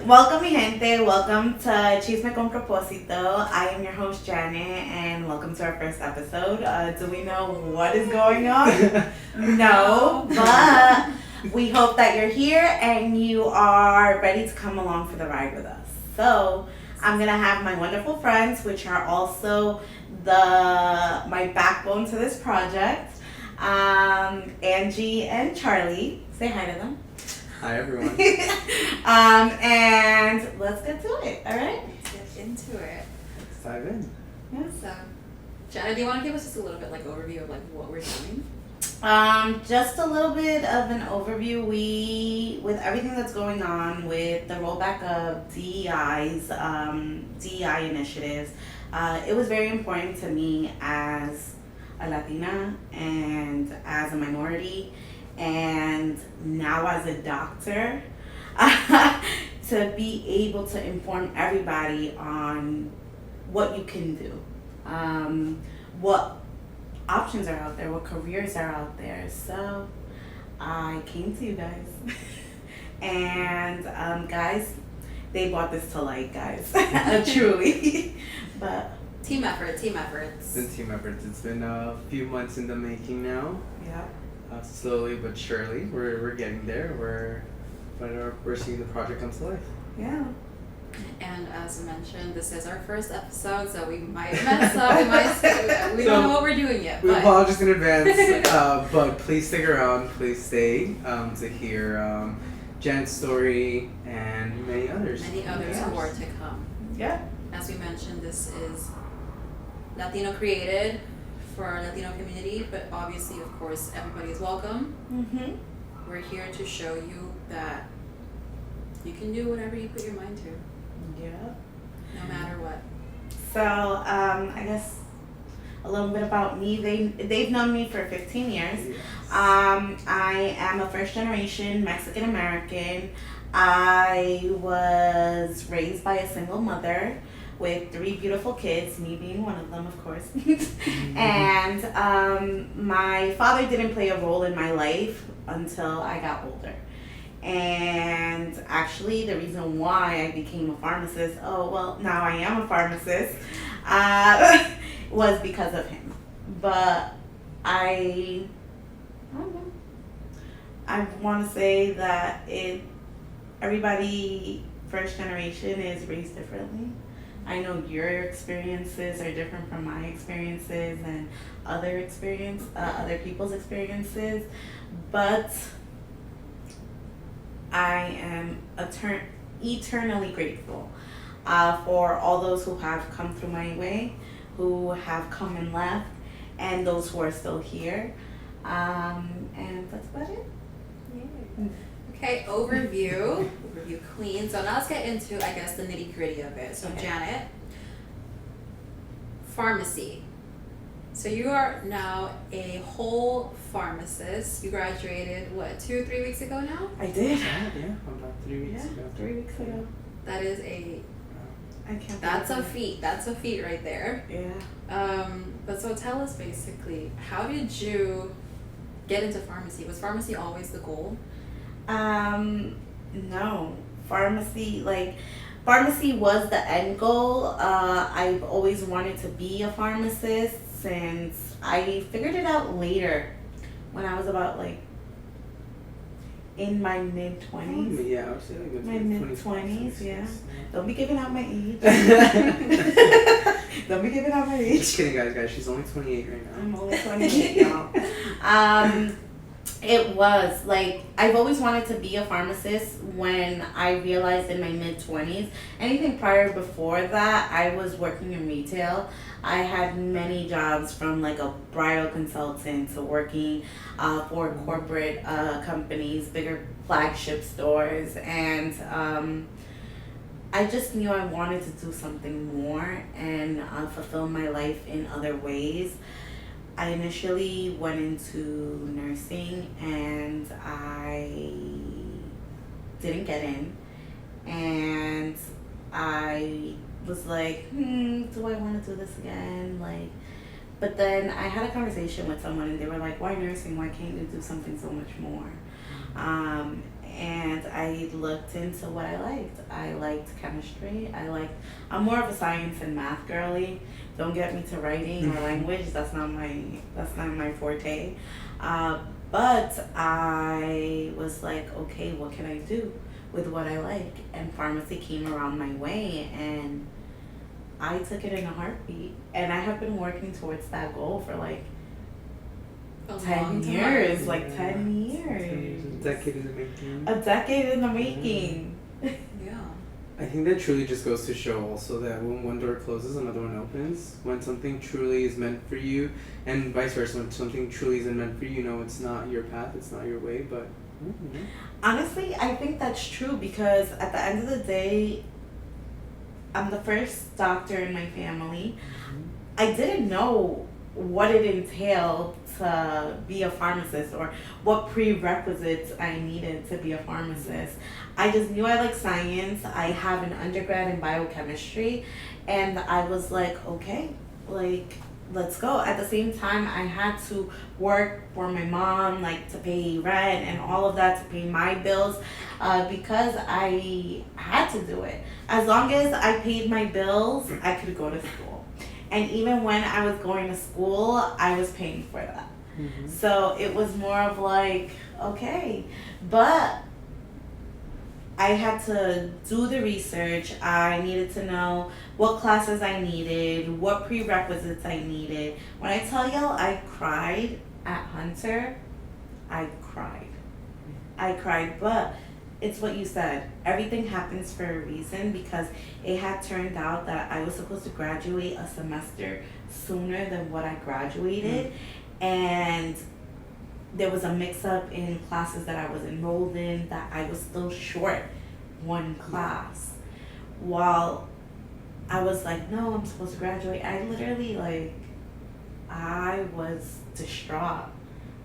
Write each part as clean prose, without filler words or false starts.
Welcome, mi gente. Welcome to Chisme Con Propósito. I am your host, Janet, and welcome to our first episode. Do we know what is going on? No, but we hope that you're here and you are ready to come along for the ride with us. So, I'm going to have my wonderful friends, which are also my backbone to this project, Angie and Charlie. Say hi to them. Hi, everyone. And let's get to it, all right? Let's get into it. Let's dive in. Yeah. So, Jenna, do you want to give us just a little bit overview of what we're doing? Just a little bit of an overview. With everything that's going on with the rollback of DEI initiatives, it was very important to me as a Latina and as a minority and now as a doctor to be able to inform everybody on what you can do, what options are out there, what careers are out there. So I came to you guys and guys, they brought this to light, guys. Truly. But Team efforts. It's been team efforts. It's been a few months in the making now. yeah. Slowly but surely, we're getting there. We're seeing the project come to life. Yeah. And as mentioned, this is our first episode, so we might mess up. We don't know what we're doing yet. We But apologize in advance, but please stick around. Please stay to hear Jan's story and many others. many others Yes. who are to come. Yeah. As we mentioned, this is Latino created for our Latino community, but obviously, of course, everybody is welcome. Mm-hmm. We're here to show you that you can do whatever you put your mind to, Yeah. no matter what. So, I guess a little bit about me. They've known me for 15 years. Yes. I am a first generation Mexican American. I was raised by a single mother with 3 beautiful kids, me being one of them, of course. And my father didn't play a role in my life until I got older. And actually, the reason why I became a pharmacist, now I am a pharmacist, was because of him. But I don't know. I want to say that everybody first generation is raised differently. I know your experiences are different from my experiences and other people's experiences, but I am eternally grateful for all those who have come through my way, who have come and left, and those who are still here. And that's about it. Okay, overview queen. So now let's get into, I guess, the nitty gritty of it. So Okay. Janet, pharmacy. So you are now a whole pharmacist. You graduated, 2-3 weeks ago now? I did. Yeah, about 3 weeks ago. 3 weeks ago. That is I can't. that's a believe feat. That's a feat right there. it. Yeah. But so tell us basically, how did you get into pharmacy? Was pharmacy always the goal? No. Pharmacy was the end goal. I've always wanted to be a pharmacist since I figured it out later when I was about in my mid-20s. Yeah, I would say My mid-20s, yeah. Don't be giving out my age. Don't be giving out my age. Just kidding, guys. She's only 28 right now. I'm only 28 now. It was I've always wanted to be a pharmacist. When I realized in my mid-20s, anything prior before that, I was working in retail. I had many jobs, from a bridal consultant to working for corporate companies, bigger flagship stores, and I just knew I wanted to do something more and fulfill my life in other ways. I initially went into nursing and I didn't get in, and I was like, do I want to do this again? But then I had a conversation with someone and they were like, why nursing? Why can't you do something so much more? and I looked into what I liked. I liked chemistry. I'm more of a science and math girly. Don't get me to writing or language. That's not my forte. But I was like, okay, what can I do with what I like? And pharmacy came around my way, and I took it in a heartbeat. And I have been working towards that goal for like 10 years. Like 10 years. A decade in the making. A decade in the making. Yeah. I think that truly just goes to show also that when one door closes, another one opens. When something truly is meant for you, and vice versa, when something truly isn't meant for you, it's not your path, it's not your way, but... Mm-hmm. Honestly, I think that's true because at the end of the day, I'm the first doctor in my family. Mm-hmm. I didn't know what it entailed to be a pharmacist or what prerequisites I needed to be a pharmacist. I just knew I liked science. I have an undergrad in biochemistry, and I was like, okay, like, let's go. At the same time, I had to work for my mom, like to pay rent and all of that, to pay my bills, because I had to do it. As long as I paid my bills, I could go to school. And even when I was going to school, I was paying for that. Mm-hmm. So it was more of like, okay, but I had to do the research. I needed to know what classes I needed, what prerequisites I needed. When I tell y'all I cried at Hunter, I cried, but it's what you said. Everything happens for a reason, because it had turned out that I was supposed to graduate a semester sooner than what I graduated. And there was a mix-up in classes that I was enrolled in, that I was still short one class. While I was like, no, I'm supposed to graduate, I literally, I was distraught.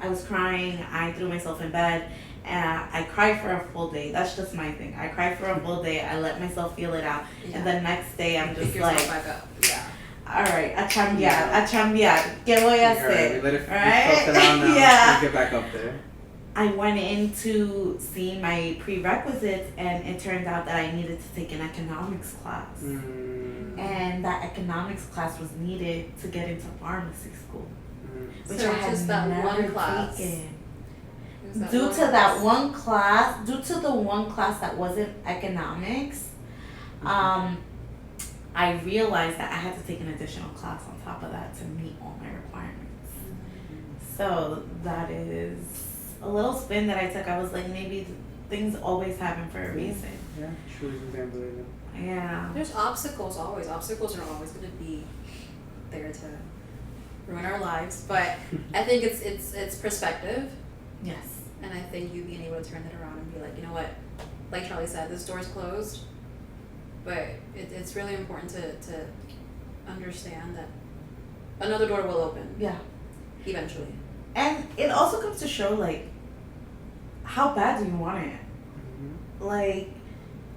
I was crying. I threw myself in bed. I cried for a full day. That's just my thing. I cried for a full day. I let myself feel it out. Yeah. And the next day, I'm just Pick like, yourself back up. Yeah. all right, a chambear. ¿Qué voy a hacer? Let it Right? felt it out now. Yeah. Get back up there. I went in to see my prerequisites, and it turned out that I needed to take an economics class. And that economics class was needed to get into pharmacy school, which So I had just that never one class. taken. That Due one to class. that one class, due to the one class that wasn't economics, I realized that I had to take an additional class on top of that to meet all my requirements. So that is a little spin that I took. I was like, maybe things always happen for a reason. Yeah, truly can't believe it. Yeah. There's obstacles always. Obstacles are always going to be there to ruin our lives, but I think it's perspective, Yes. and I think you being able to turn it around and be like, you know what, like Charlie said, this door's closed, but it's really important to understand that another door will open Yeah. eventually. And it also comes to show, how bad do you want it? Like,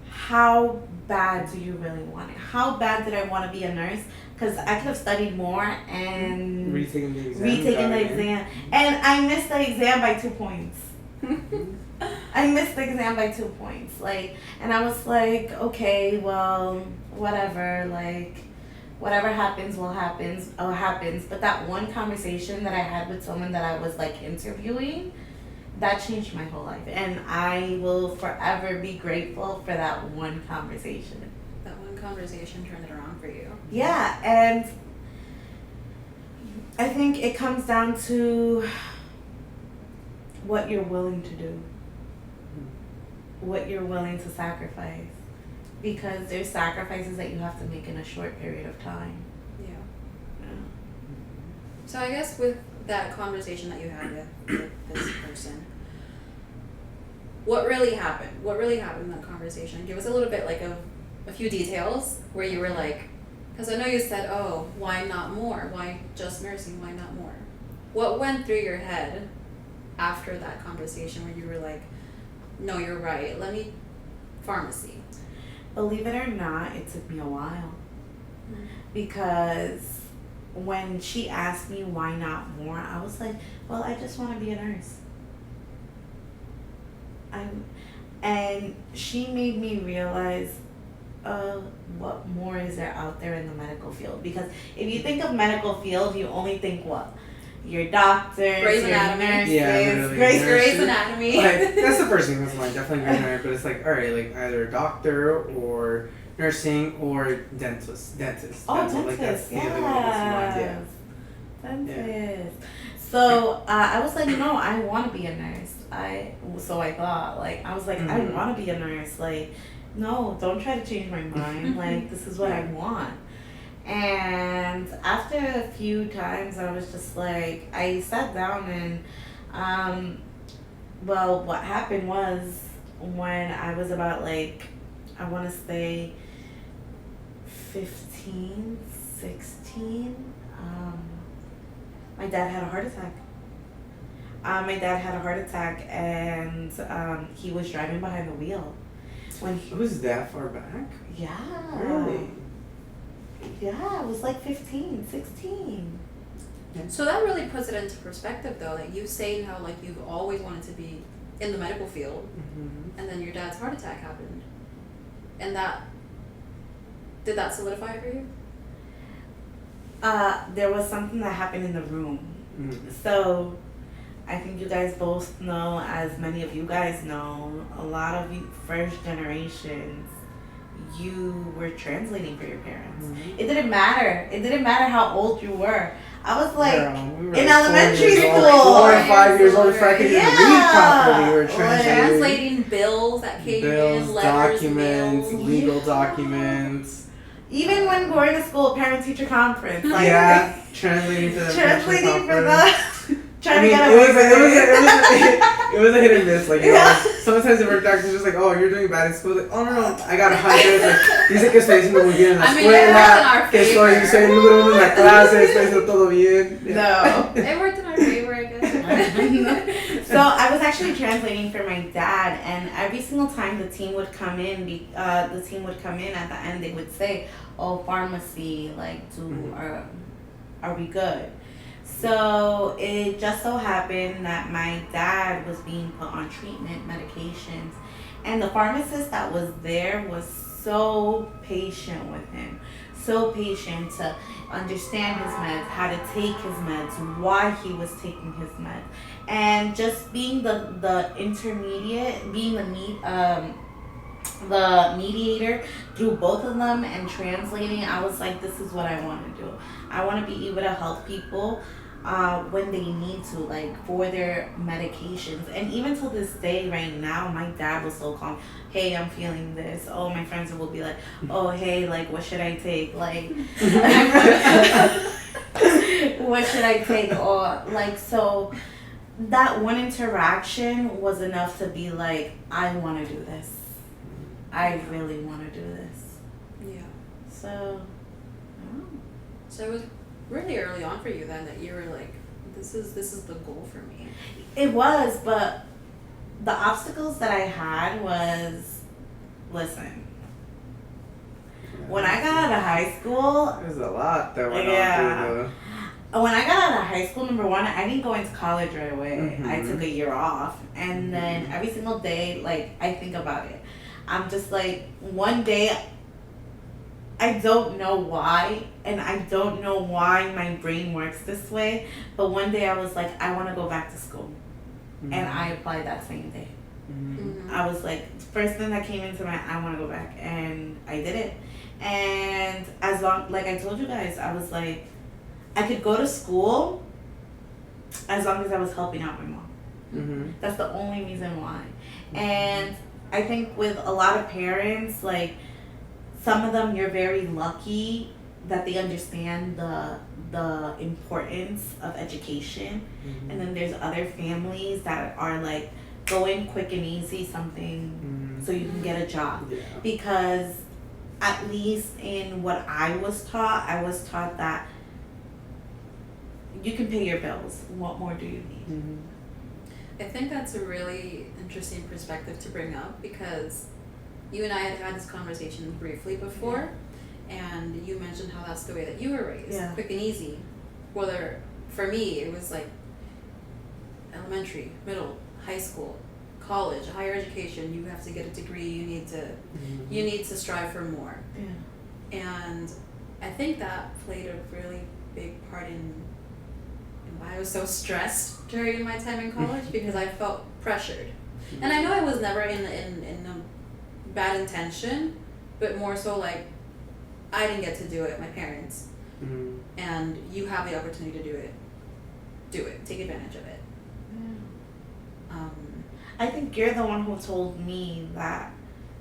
how bad do you really want it? How bad did I want to be a nurse? Because I could have studied more and Retaking the exam. And I missed the exam by 2 points. I missed the exam by 2 points. And I was like, okay, well, whatever. Whatever happens will happens. But that one conversation that I had with someone that I was interviewing, that changed my whole life. And I will forever be grateful for that one conversation. That one conversation turned it around for you. Yeah, and I think it comes down to what you're willing to do, what you're willing to sacrifice, because there's sacrifices that you have to make in a short period of time. Yeah. Yeah. So I guess with that conversation that you had with this person, what really happened? What really happened in that conversation? Give us a little bit of a few details where you were like, because I know you said, oh, why not more? Why just nursing? Why not more? What went through your head after that conversation where you were like, no, you're right, let me pharmacy? Believe it or not, it took me a while. Because when she asked me why not more, I was like, well, I just want to be a nurse. And she made me realize, what more is there out there in the medical field? Because if you think of medical field, you only think what? Your doctors, Grey's your Anatomy. nurses, Yeah, literally. Grey's Anatomy. Like, that's the first thing that's in mind, definitely Grey's Anatomy, but it's like, alright, like either a doctor or nursing or dentist. Oh, That's dentist, like, that's the other one that's in mind, Dentist. So I was like, no, I want to be a nurse. So I thought, like, I was like, I Mhm. want to be a nurse. Like, no, don't try to change my mind. Like, this is what I want. And after a few times, I was just like, I sat down and, well, what happened was when I was about, like, I want to say 15, 16, my dad had a heart attack. And he was driving behind the wheel. When he, It was that far back? yeah. Really? Yeah, it was like 15, 16. So that really puts it into perspective, though. Like you saying how like you've always wanted to be in the medical field, Mm-hmm. and then your dad's heart attack happened, and did that solidify it for you? There was something that happened in the room. Mm-hmm. So, I think you guys both know, as many of you guys know, a lot of you first generations, you were translating for your parents. Mm-hmm. It didn't matter. It didn't matter how old you were. I was like, Girl, we were in like 4 elementary years old, school. 4 or 5 years old before I could even Yeah. read properly. We were Like, Translating bills that came bills, in, letters, documents, mails. legal Yeah. documents. even when going to school, parent-teacher conference, like, Yeah, translating for the translating for conference. the, trying I mean, to get it was, away it, was, with it, was, it was a hit and miss. Like, you Yeah. know, sometimes the work doctor's just like, oh, you're doing bad in school. Like, oh, no, I got 100. Like, dice que estoy haciendo muy bien en la I mean, it worked in escuela. our Que soy favor. el número uno en la clase. Estoy haciendo todo bien. No. It worked in our favor, I guess. So I was actually translating for my dad, and every single time the team would come in, at the end, they would say, "Oh, pharmacy, like, are we good?" So it just so happened that my dad was being put on treatment medications, and the pharmacist that was there was so patient with him, so patient to understand his meds, how to take his meds, why he was taking his meds, and just being the intermediate, being the mediator through both of them and translating. I was like, this is what I want to do. I want to be able to help people when they need to, like, for their medications. And even to this day right now, my dad will still call me, hey, I'm feeling this. Oh, my friends will be like, oh, hey, like, what should I take? Like, what should I take? Or, like, so that one interaction was enough to be like, I want to do this. I really want to do this. Yeah. So, I don't know. So it was really early on for you then that you were like, this is the goal for me. It was, but the obstacles that I had was, listen, when I got out of high school, There's a lot that went Yeah. on through the... when I got out of high school, number one, I didn't go into college right away. I Mhm. took a year off. And then every single day, like, I think about it. I'm just like, one day, I don't know why, and I don't know why my brain works this way, but one day I was like, I want to go back to school. And I applied that same day. Mm-hmm. I was like, first thing that came into my, I want to go back, and I did it. And as long, like I told you guys, I was like, I could go to school as long as I was helping out my mom. Mm-hmm. That's the only reason why. And I think with a lot of parents, like, some of them, you're very lucky that they understand the importance of education. Mm-hmm. And then there's other families that are like, go in quick and easy, something Mm-hmm. so you can get a job. Yeah. Because at least in what I was taught that you can pay your bills. What more do you need? Mm-hmm. I think that's a really interesting perspective to bring up because you and I had this conversation briefly before, and you mentioned how that's the way that you were raised, Yeah. quick and easy. Whether for me it was like elementary, middle, high school, college, higher education, you have to get a degree, you need to strive for more. And I think that played a really big part in why I was so stressed during my time in college, because I felt pressured. And I know I was never in a bad intention, but more so like I didn't get to do it, my parents. And you have the opportunity to do it, take advantage of it. I think you're the one who told me that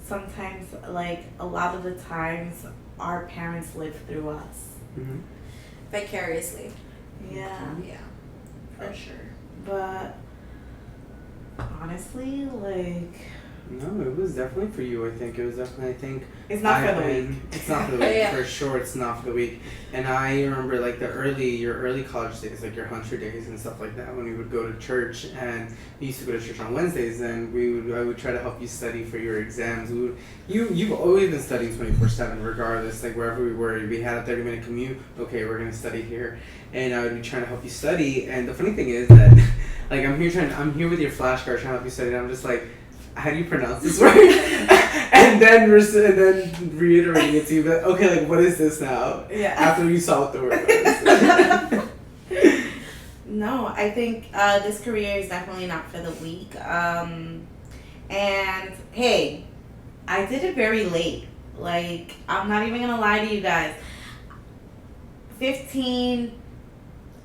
sometimes, like, a lot of the times our parents live through us. Vicariously. Yeah. Yeah, for sure. But honestly, like, No, it was definitely for you. I think it was definitely. it's not for the week. It's not for the week. Yeah. For sure, it's not for the week. And I remember like your early college days, like your hunter days and stuff like that, when we would go to church, and we used to go to church on Wednesdays, and I would try to help you study for your exams. You've always been studying 24/7, regardless, like wherever we were. We had a 30-minute commute. Okay, we're gonna study here, and I would be trying to help you study. And the funny thing is that, like, I'm here with your flashcard trying to help you study, and I'm just like, how do you pronounce this word? and then reiterating it to you, but okay, like, what is this now? Yeah. After you saw what the word was. No, I think this career is definitely not for the weak. And hey, I did it very late. Like, I'm not even gonna lie to you guys. 15,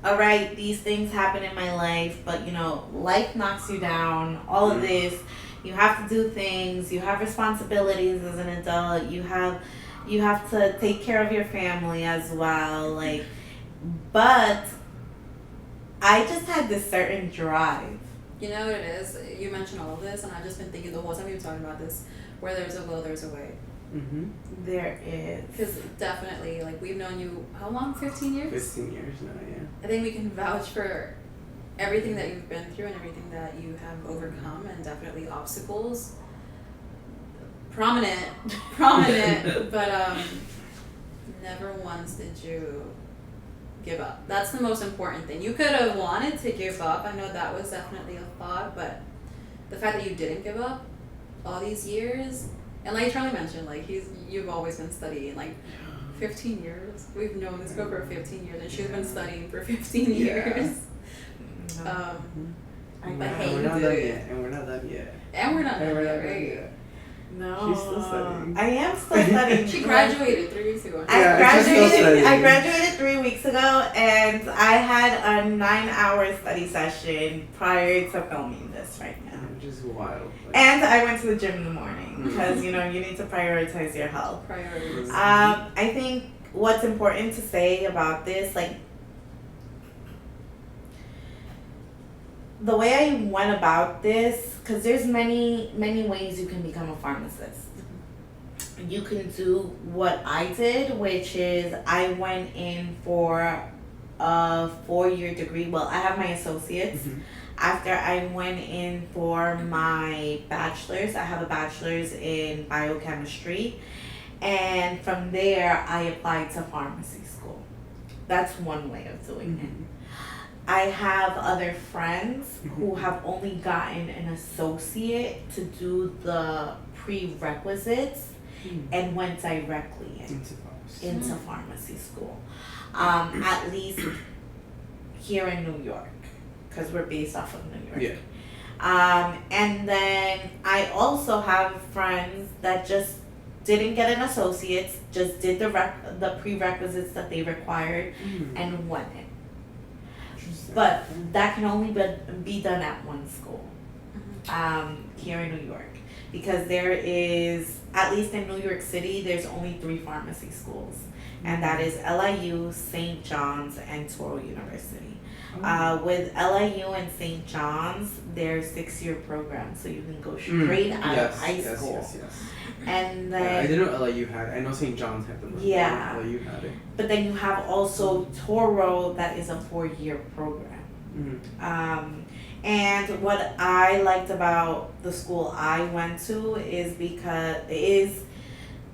alright, these things happen in my life, but you know, life knocks you down, all of this. You have to do things, you have responsibilities as an adult, you have to take care of your family as well, like, but I just had this certain drive. You know what it is? You mentioned all of this, and I've just been thinking the whole time we were talking about this, where there's a will, there's a way. There is. Because definitely, like, we've known you, how long? 15 years? 15 years now, yeah. I think we can vouch for everything that you've been through and everything that you have overcome, and definitely obstacles. Prominent, but never once did you give up. That's the most important thing. You could have wanted to give up. I know that was definitely a thought, but the fact that you didn't give up all these years, and like Charlie mentioned, like you've always been studying, like 15 years. We've known this girl for 15 years, and she's been studying for 15 years. But hey, we're not done yet. And we're not done yet. Right? No. She's still studying. I am still studying. She graduated 3 weeks ago. I graduated 3 weeks ago, and I had a 9-hour study session prior to filming this right now. Which is wild. And I went to the gym in the morning because, you know, you need to prioritize your health. Priorities. I think what's important to say about this, like, the way I went about this, because there's many ways you can become a pharmacist. You can do what I did, which is I went in for a 4-year degree. Well, I have my associates. After I went in for my bachelor's, I have a bachelor's in biochemistry. And from there, I applied to pharmacy school. That's one way of doing it. I have other friends who have only gotten an associate to do the prerequisites and went directly into pharmacy school. At least here in New York, because we're based off of New York. Yeah. And then I also have friends that just didn't get an associate's, just did the prerequisites that they required and went in. But that can only be done at one school here in New York, because there is, at least in New York City, there's only 3 pharmacy schools, and that is LIU, St. John's, and Touro University. With LIU and St. John's, they're 6-year programs, so you can go straight out of high school. Yes. And then I didn't know LIU had. I know St. John's had them. Yeah. LIU had it. But then you have also Touro, that is a 4-year program. And what I liked about the school I went to is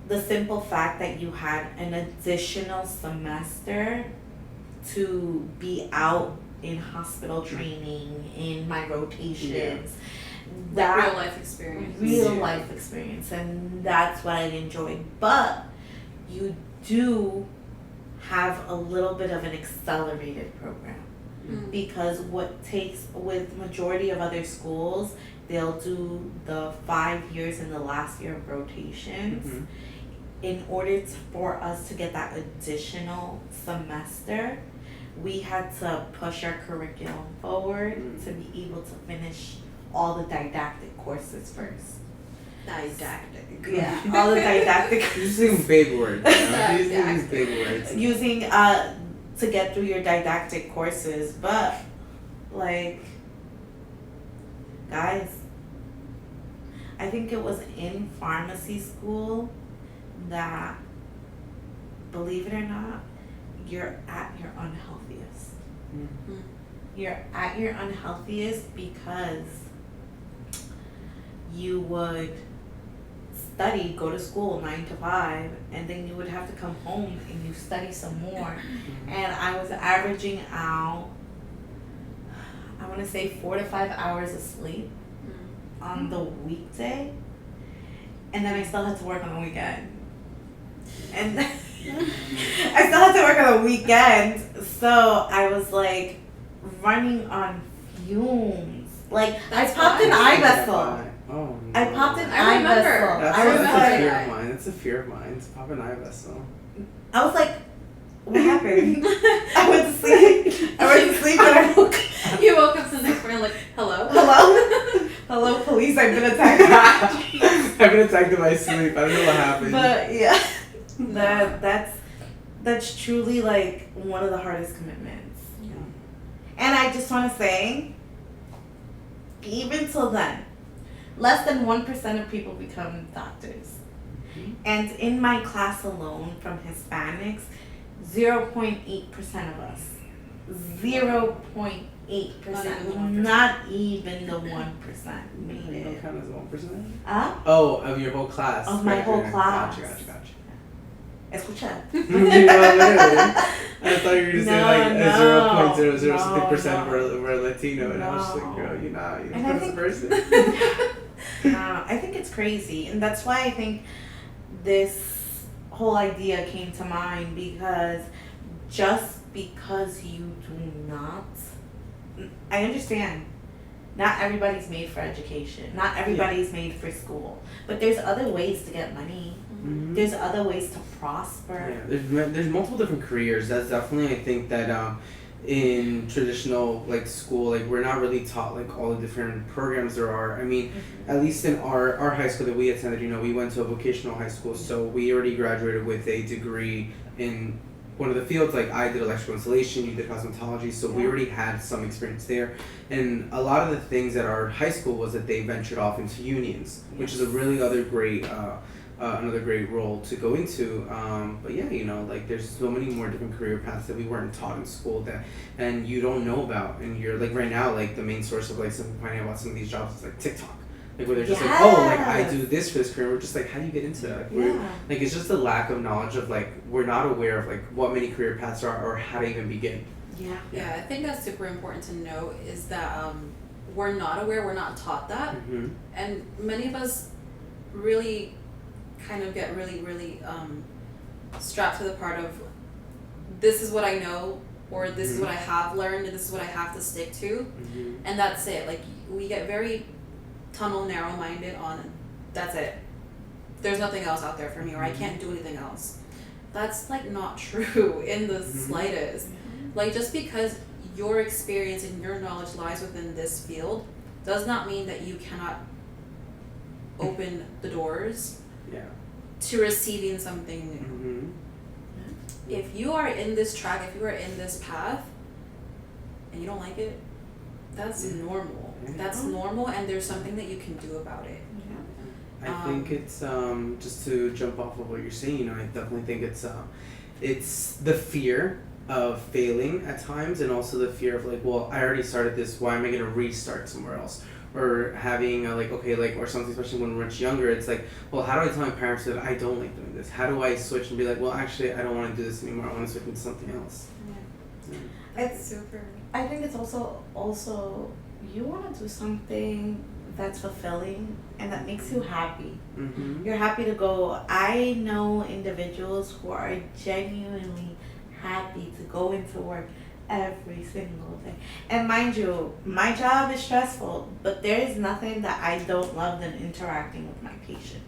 the simple fact that you had an additional semester to be out in hospital training, in my rotations. that real life experience. real Yeah. life experience, and that's what I enjoy. But you do have a little bit of an accelerated program, Mm. because what takes with majority of other schools, they'll do the 5 years in the last year of rotations. Mhm. In order for us to get that additional semester, we had to push our curriculum forward to be able to finish all the didactic courses first. Didactic. Yeah, all the didactic You're using big words. You know? You're using these Exactly. big words. using to get through your didactic courses, but like, guys, I think it was in pharmacy school that, believe it or not, you're at your unhealthiest. Mm. You're at your unhealthiest because you would study, go to school 9 to 5, and then you would have to come home and you study some more. And I was averaging out, I want to say 4 to 5 hours of sleep on the weekday, and then I still had to work on the weekend. And I still had to work on the weekend, so I was like running on fumes. Like, That's I popped an why. eye vessel. Oh, no. I popped an I eye remember. vessel. That's, I was that's a like, fear of mine. That's a fear of mine. To pop an eye vessel. I was like, what happened? I went to sleep. I went to sleep and I woke up. You woke up the next morning like, hello? Hello? Hello, police, I've been attacked. I've been attacked in my sleep. I don't know what happened. But yeah, that's truly like one of the hardest commitments. Yeah. And I just want to say, even till then, less than 1% of people become doctors. Mhm. And in my class alone, from Hispanics, 0.8% of us. 0.8%. Not even the 1% made You don't it. count as 1%? Huh? Oh, of your whole class. Of my whole class. Gotcha. Escucha. No, literally. I thought you were just saying like No, 0.00 something no, percent no. were Latino, and I was just like, No. girl, you're not And I a think- person. I think it's crazy, and that's why I think this whole idea came to mind, because just because you do not, I understand, not everybody's made for education, not everybody's made for school, but there's other ways to get money. Mhm. There's other ways to prosper. Yeah, there's multiple different careers. That's definitely, I think that in traditional like school, like we're not really taught like all the different programs there are. I mean, at least in our high school that we attended, you know, we went to a vocational high school, so we already graduated with a degree in one of the fields. Like I did electrical installation, you did cosmetology, so we Yeah. already had some experience there. And a lot of the things at our high school was that they ventured off into unions, which is a really other great another great role to go into. But yeah, you know, like there's so many more different career paths that we weren't taught in school that, and you don't know about. And you're like right now, like the main source of like some finding out about some of these jobs is like TikTok. Like where they're just like, oh, like I Yes. do this for this career. We're just like, how do you get into that? Like, we're, Yeah. like it's just a lack of knowledge of like we're not aware of like what many career paths are or how to even begin. Yeah. Yeah, I think that's super important to know is that we're not aware, we're not taught that. Mm-hmm. And many of us really kind of get really strapped to the part of this is what I know, or this is what I have learned, and this is what I have to stick to, Mm-hmm. and that's it. Like we get very tunnel narrow minded on that's it. There's nothing else out there for me, or I can't do anything else. That's like not true in the slightest. Like just because your experience and your knowledge lies within this field does not mean that you cannot open the doors Yeah. to receiving something new. Mm-hmm. If you are in this track, if you are in this path and you don't like it, that's normal. Yeah. That's normal, and there's something that you can do about it. I think it's just to jump off of what you're saying, you know, I definitely think it's the fear of failing at times, and also the fear of like, well, I already started this, why am I going to restart somewhere else? Or having like, okay, like, or something, especially when we're much younger, it's like, well, how do I tell my parents that I don't like doing this? How do I switch and be like, well, actually, I don't want to do this anymore, I want to switch into something else? Yeah. That's super. I think it's also you want to do something that's fulfilling and that makes you happy. Mm-hmm. You're happy to go. I know individuals who are genuinely happy to go into work every single day. And mind you, my job is stressful, but there is nothing that I don't love than interacting with my patients.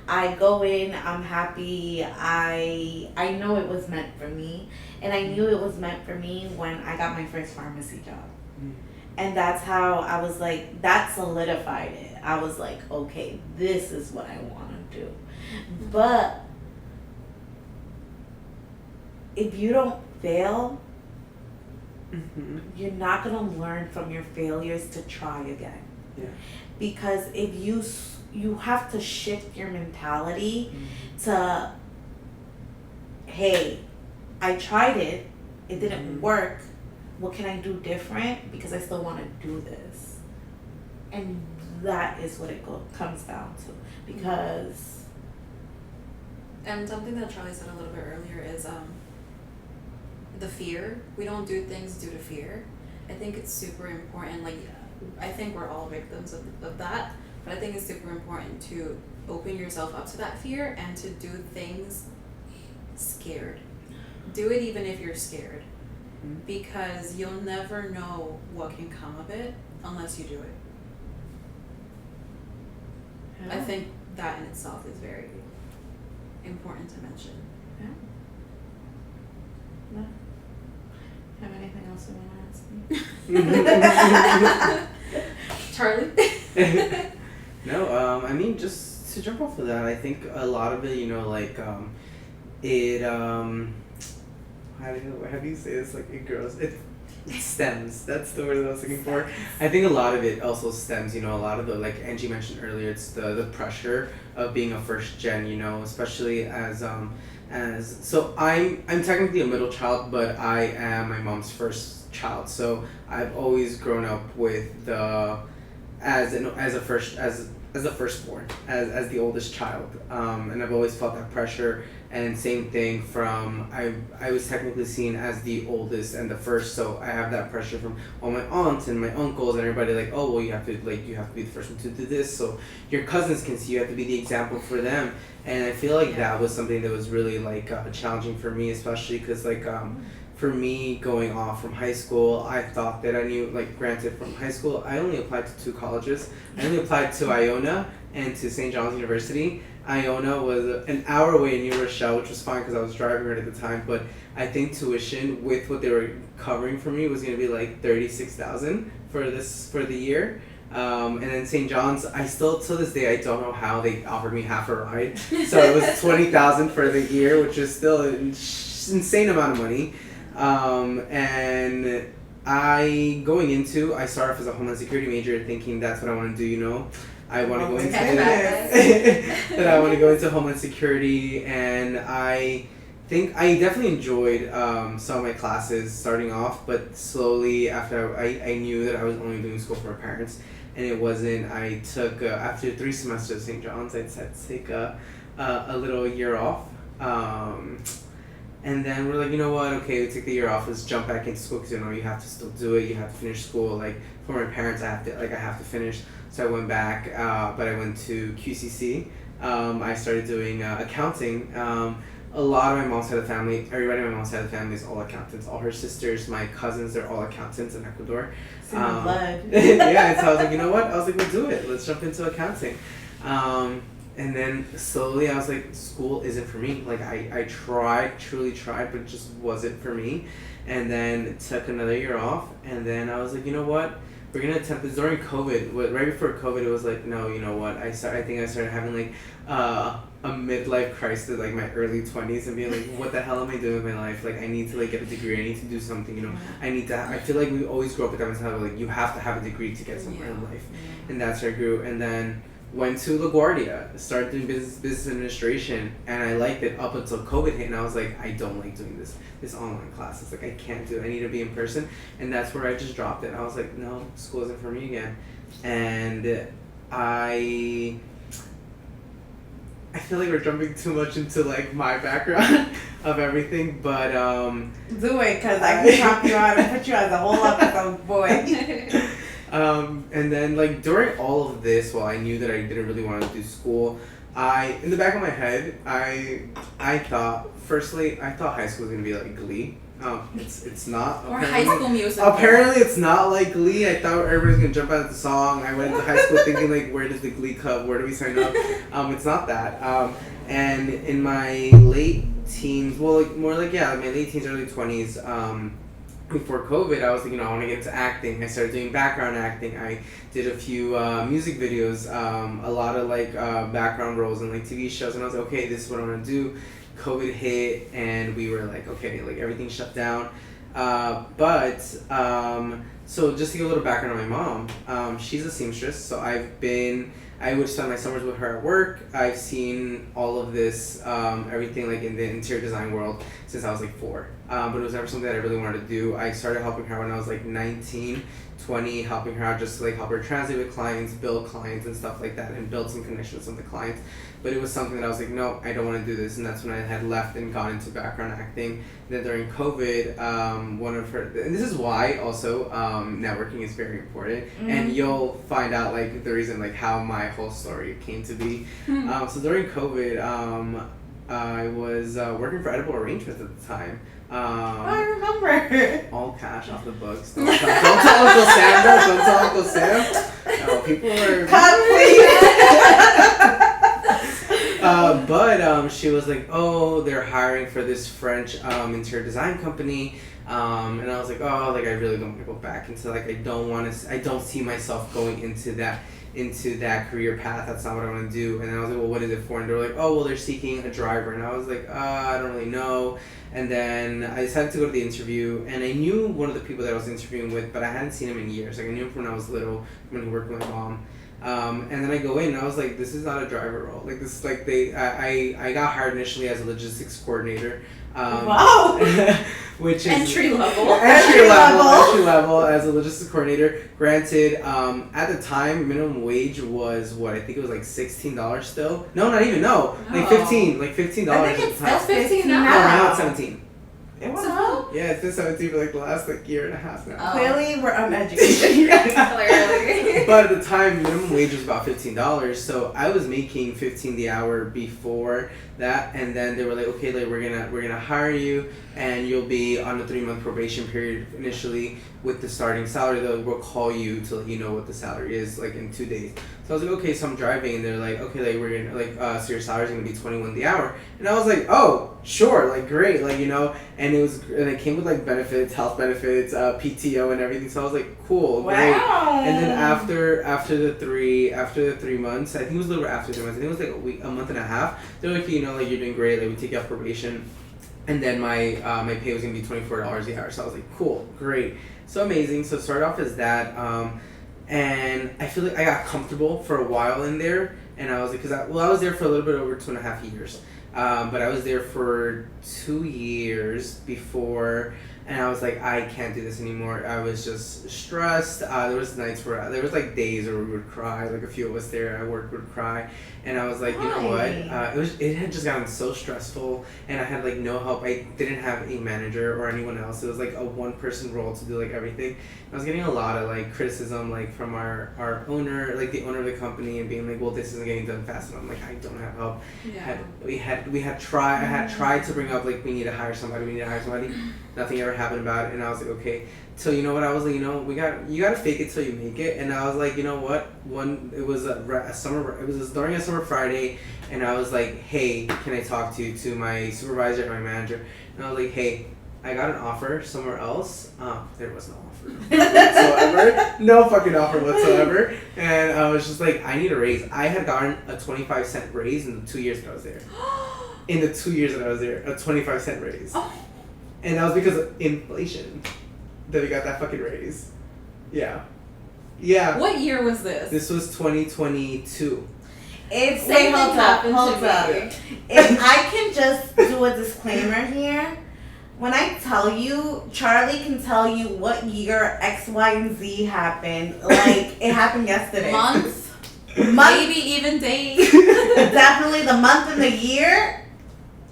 I go in, I'm happy. I know it was meant for me, and I knew it was meant for me when I got my first pharmacy job. And that's how I was like, that solidified it. I was like, okay, this is what I want to do. But if you don't fail, you're not going to learn from your failures to try again. Yeah. Because if you have to shift your mentality to, hey, I tried it, it didn't work. What can I do different? Because I still want to do this. And that is what it comes down to. Because... And something that Charlie said a little bit earlier is the fear. We don't do things due to fear. I think it's super important. Like, I think we're all victims of that. But I think it's super important to open yourself up to that fear and to do things scared. Do it even if you're scared. Because you'll never know what can come of it unless you do it. Yeah. I think that in itself is very important to mention. Yeah. No. Have anything else you want to ask me? Charlie? No, I mean, just to jump off of that, I think a lot of it, like, it, how do you say this? Like, it grows, it stems. That's the word that I was looking for. I think a lot of it also stems, a lot of the, like Angie mentioned earlier, it's the pressure of being a first gen, especially as so I'm technically a middle child, but I am my mom's first child. So I've always grown up with as the firstborn, as the oldest child, and I've always felt that pressure. And same thing from I was technically seen as the oldest and the first, so I have that pressure from all my aunts and my uncles and everybody, like, oh well, you have to be the first one to do this, so your cousins can see, you have to be the example for them. And I feel like that was something that was really like challenging for me, especially because like for me going off from high school, I thought that I knew, like, granted from high school I only applied to 2 colleges. I only applied to Iona and to St. John's University. Iona was an hour away in New Rochelle, which was fine because I was driving right at the time, but I think tuition with what they were covering for me was going to be like $36,000 for the year. And then St. John's, I still, to this day, I don't know how they offered me half a ride. So it was $20,000 for the year, which is still an insane amount of money. And I started off as a Homeland Security major thinking that's what I want to do, I want to go into that I want to go into Homeland Security, and I think I definitely enjoyed some of my classes starting off, but slowly after I knew that I was only doing school for my parents, and it wasn't. I took after 3 semesters at St. John's, I decided to take a little year off, and then we're like, you know what? Okay, we take the year off. Let's jump back into school because you have to still do it. You have to finish school. Like for my parents, I have to finish. So I went back, but I went to QCC. I started doing accounting. A lot of my mom's side of the family, everybody on my mom's side of the family is all accountants. All her sisters, my cousins, they're all accountants in Ecuador. Blood. Yeah, so I was like, you know what? I was like, we'll do it. Let's jump into accounting. And then slowly I was like, school isn't for me. Like I truly tried, but it just wasn't for me. And then took another year off. And then I was like, you know what? We're gonna attempt this during COVID. Right before COVID, it was like, no, you know what? I think I started having like a midlife crisis, like my early 20s, and being like, what the hell am I doing with my life? Like, I need to like get a degree. I need to do something. I feel like we always grow up with that mentality, like you have to have a degree to get somewhere in life, and that's where I grew. And then went to LaGuardia, started doing business administration, and I liked it up until COVID hit, and I was like, I don't like doing this online classes. Like, I can't do it. I need to be in person, and that's where I just dropped it. I was like, no, school isn't for me again, and I feel like we're jumping too much into like my background of everything, but do it, cause I can chop you out and put you as a whole episode, boy. And then like during all of this, while I knew that I didn't really want to do school, in the back of my head, I thought high school was gonna be like Glee. It's not. Or High School Musical. Apparently, it's not like Glee. I thought everybody's gonna jump out of the song. I went into high school thinking like, where does the Glee Club? Where do we sign up? It's not that. And in my late teens, well, like more like my late teens, early 20s. Before COVID, I was like, I want to get into acting. I started doing background acting. I did a few music videos, a lot of like background roles in like TV shows, and I was like, okay, this is what I'm gonna do. COVID hit, and we were like, okay, like everything shut down. So just to give a little background on my mom, she's a seamstress. So I would spend my summers with her at work. I've seen all of this, everything like in the interior design world since I was like 4. But it was never something that I really wanted to do. I started helping her when I was like 19, 20, helping her out just to like help her translate with clients, build clients and stuff like that, and build some connections with the clients. But it was something that I was like, no, I don't want to do this. And that's when I had left and gone into background acting. And then during COVID, and this is why also networking is very important. Mm-hmm. And you'll find out like the reason, like how my whole story came to be. Mm-hmm. So during COVID, I was working for Edible Arrangements at the time. I remember. All cash off the books. Don't tell Uncle Sam, though. Don't tell Uncle Sam. No, people are... But she was like, oh, they're hiring for this French interior design company. And I was like, oh, like I really don't want to go back into like I don't see myself going into that career path. That's not what I want to do. And I was like, well, what is it for? And they were like, oh, well, they're seeking a driver. And I was like, I don't really know. And then I decided to go to the interview, and I knew one of the people that I was interviewing with, but I hadn't seen him in years. Like I knew him from when I was little, when he worked with my mom. And then I go in, and I was like, this is not a driver role. Like this is like I got hired initially as a logistics coordinator. Wow. Which is entry level as a logistics coordinator. Granted, at the time, minimum wage was what I think it was like $16 still. No, not even. No, like $15. Like $15. I think it's still 15 now. No, now it's 17. It was so? Yeah, it's been 17 for like the last like year and a half now. Clearly, we're uneducated. Clearly. But at the time, minimum wage was about $15, so I was making $15 the hour before that, and then they were like, okay, like we're gonna hire you, and you'll be on a 3-month probation period initially with the starting salary. We'll call you to let you know what the salary is like in 2 days. So I was like, okay, so I'm driving, and they're like, okay, like we're gonna like so your salary's gonna be $21 the hour, and I was like, oh, sure, like great, like and it came with like benefits, health benefits, PTO and everything. So I was like, cool, great. Wow. And then after the 3 months, I think it was a little bit after 3 months. I think it was like a month and a half. They're like, like you're doing great, like we take you off probation, and then my pay was gonna be $24 the hour. So I was like, cool, great, so amazing. So it started off as that. And I feel like I got comfortable for a while in there, and I was like, I was there for a little bit over 2.5 years, but I was there for 2 years before, and I was like, I can't do this anymore. I was just stressed. There was nights where there was like days where we would cry, like a few of us there at work would cry, and I was like, you know what? It had just gotten so stressful, and I had like no help. I didn't have a manager or anyone else. It was like a 1-person role to do like everything. I was getting a lot of like criticism, like from our owner, like the owner of the company, and being like, well, this isn't getting done fast enough. I'm like, I don't have help. Yeah. I had tried to bring up like we need to hire somebody. Nothing ever happened about it, and I was like, okay. So you know what, I was like, you gotta fake it till you make it. And I was like, you know what, it was during a summer Friday, and I was like, hey, can I talk to my supervisor and my manager? And I was like, hey, I got an offer somewhere else. There was no offer whatsoever. No fucking offer whatsoever. And I was just like, I need a raise. I had gotten a 25-cent raise in the 2 years that I was there. In the 2 years that I was there, a 25-cent raise. Oh. And that was because of inflation that we got that fucking raise. Yeah. Yeah. What year was this? This was 2022. Hold up. If I can just do a disclaimer here. When I tell you, Charlie can tell you what year X, Y, and Z happened. Like, it happened yesterday. Months? Maybe even days. Definitely the month and the year.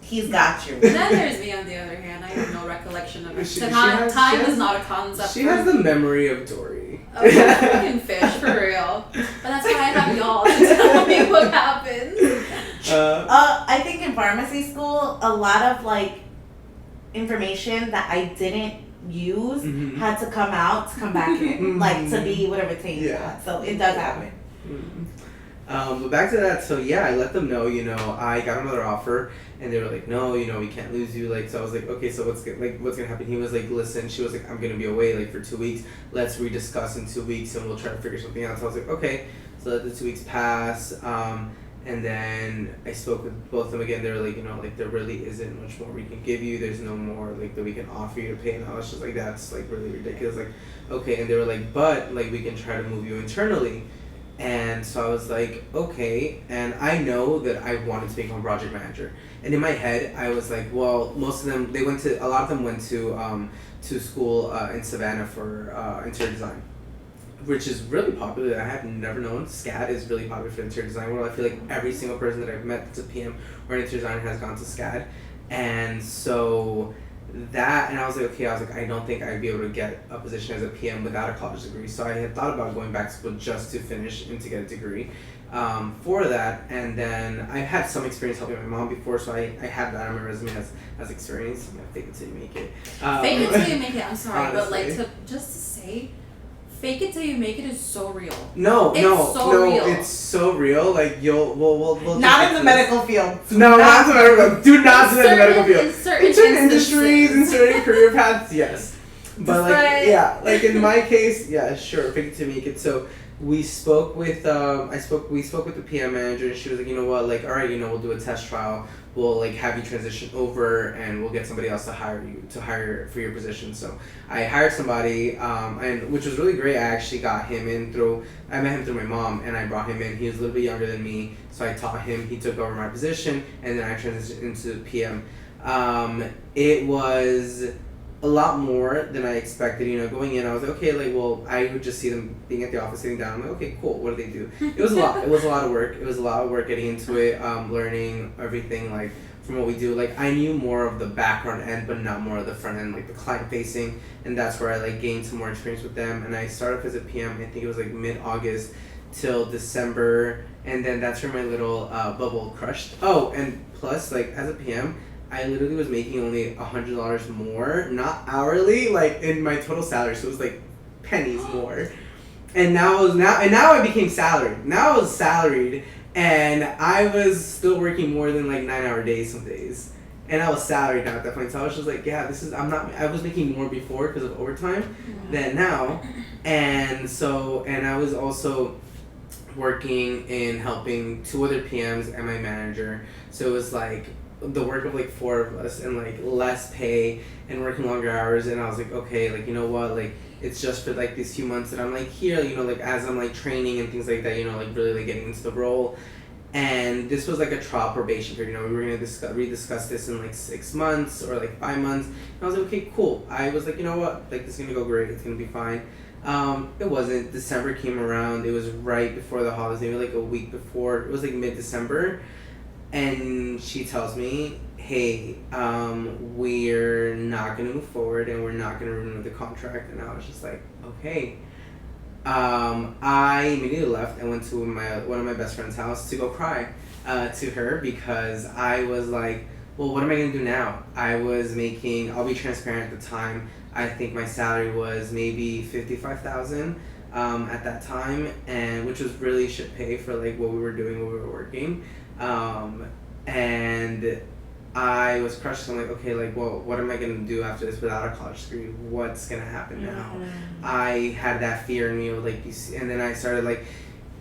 He's got you. Then there's me on the other hand. I have no recollection of it. Time is not a concept. She has the memory of Dory. me. Oh, you're a freaking fish, for real. But that's why I have y'all to tell me what happens. I think in pharmacy school, a lot of like information that I didn't use had to come out to come back in, like to be whatever thing you want. So it does happen. But back to that, so yeah, I let them know, I got another offer, and they were like, no, we can't lose you, like, so I was like, okay, so what's gonna happen? He was like, listen, she was like, I'm gonna be away, like, for 2 weeks, let's rediscuss in 2 weeks, and we'll try to figure something out. So I was like, okay, so let the 2 weeks pass, and then I spoke with both of them again. They were like, like, there really isn't much more we can give you, there's no more, like, that we can offer you to pay, and I was just like, that's, like, really ridiculous, like, okay, and they were like, but, like, we can try to move you internally. And so I was like, okay, and I know that I wanted to become a project manager. And in my head, I was like, well, most of them, a lot of them went to school in Savannah for interior design, which is really popular. I have never known. SCAD is really popular for the interior design world. I feel like every single person that I've met that's a PM or an interior designer has gone to SCAD. And so and I was like, okay, I don't think I'd be able to get a position as a PM without a college degree. So I had thought about going back to school just to finish and to get a degree for that. And then I've had some experience helping my mom before, so I have that on my resume as experience. I'm gonna fake it till you make it. Fake it till you make it, I'm sorry, honestly. but like just to say, fake it till you make it is so real. No, real. It's so real. Like we'll Not in the medical field. No, not in the medical field. Do not do that in the medical field. In certain industries, in certain career paths, yes. But like in my case, yeah, sure, fake it to make it. So we spoke with we spoke with the PM manager, and she was like, you know what, like, all right, we'll do a test trial. We'll like have you transition over, and we'll get somebody else to hire for your position. So I hired somebody, and which was really great. I actually got him in I met him through my mom, and I brought him in. He was a little bit younger than me, so I taught him. He took over my position, and then I transitioned into PM. It was a lot more than I expected. Going in, I was like, okay, like, well, I would just see them being at the office, sitting down. I'm like, okay, cool. What do they do? It was a lot. It was a lot of work. It was a lot of work getting into it, learning everything, like, from what we do. Like, I knew more of the background end, but not more of the front end, like the client facing, and that's where I like gained some more experience with them. And I started off as a PM. I think it was like mid-August till December, and then that's where my little bubble crushed. Oh, and plus, like, as a PM, I literally was making only $100 more, not hourly, like in my total salary. So it was like pennies more. And now I became salaried. Now I was salaried, and I was still working more than like 9-hour days some days. And I was salaried now at that point. So I was just like, yeah, I was making more before because of overtime than now. And I was also working in helping 2 other PMs and my manager. So it was like the work of like 4 of us, and like less pay and working longer hours. And I was like, okay, like, you know what, like, it's just for like these few months that I'm like here, like as I'm like training and things like that, like really like getting into the role. And this was like a trial probation period. We were gonna rediscuss this in like 6 months or like 5 months. And I was like, okay, cool. I was like, you know what, like, this is gonna go great, it's gonna be fine. It wasn't. December came around. It was right before the holidays, maybe like a week before. It was like mid-December. And she tells me, hey, we're not going to move forward, and we're not going to renew the contract. And I was just like, okay. I immediately left and went to one of my best friend's house to go cry to her, because I was like, well, what am I going to do now? I'll be transparent at the time, I think my salary was maybe $55,000 at that time, and which was really shit pay for like what we were doing when we were working. And I was crushed. I'm like, okay, like, well, what am I gonna do after this without a college degree? What's gonna happen now? I had that fear in me of like, and then I started like,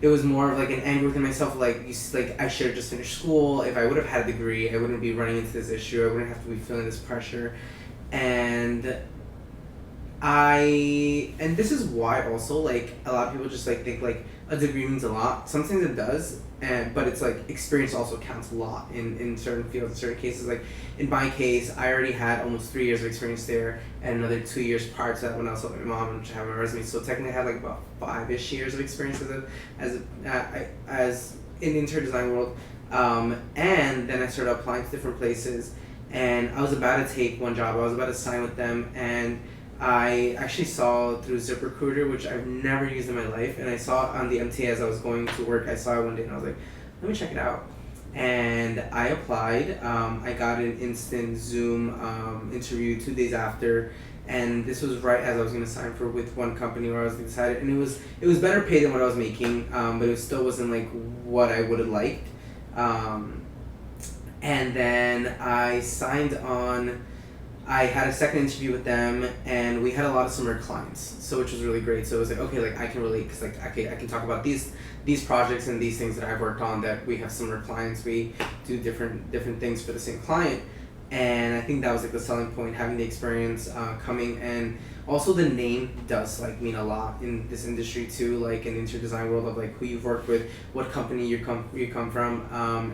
it was more of like an anger within myself, like, I should have just finished school. If I would have had a degree, I wouldn't be running into this issue. I wouldn't have to be feeling this pressure. And this is why also, like, a lot of people just like think like a degree means a lot. Sometimes it does, but it's like experience also counts a lot in certain fields, in certain cases. Like in my case, I already had almost 3 years of experience there, and another 2 years prior to that when I was helping my mom, which I have on my resume. So technically, I had like about 5-ish years of experience as in the interior design world. And then I started applying to different places, and I was about to take one job. I was about to sign with them, and I actually saw through ZipRecruiter, which I've never used in my life, and I saw it on the MTA as I was going to work. I saw it one day and I was like, let me check it out. And I applied. I got an instant Zoom interview 2 days after, and this was right as I was gonna sign for with one company where I was decided, and it was better paid than what I was making, but it still wasn't like what I would have liked. And then I signed on. I had a second interview with them, and we had a lot of similar clients, so which was really great. So it was like, okay, like I can relate, because like I can talk about these projects and these things that I've worked on, that we have similar clients. We do different things for the same client, and I think that was like the selling point, having the experience coming, and also the name does like mean a lot in this industry too, like in the interior design world, of like who you've worked with, what company you come from,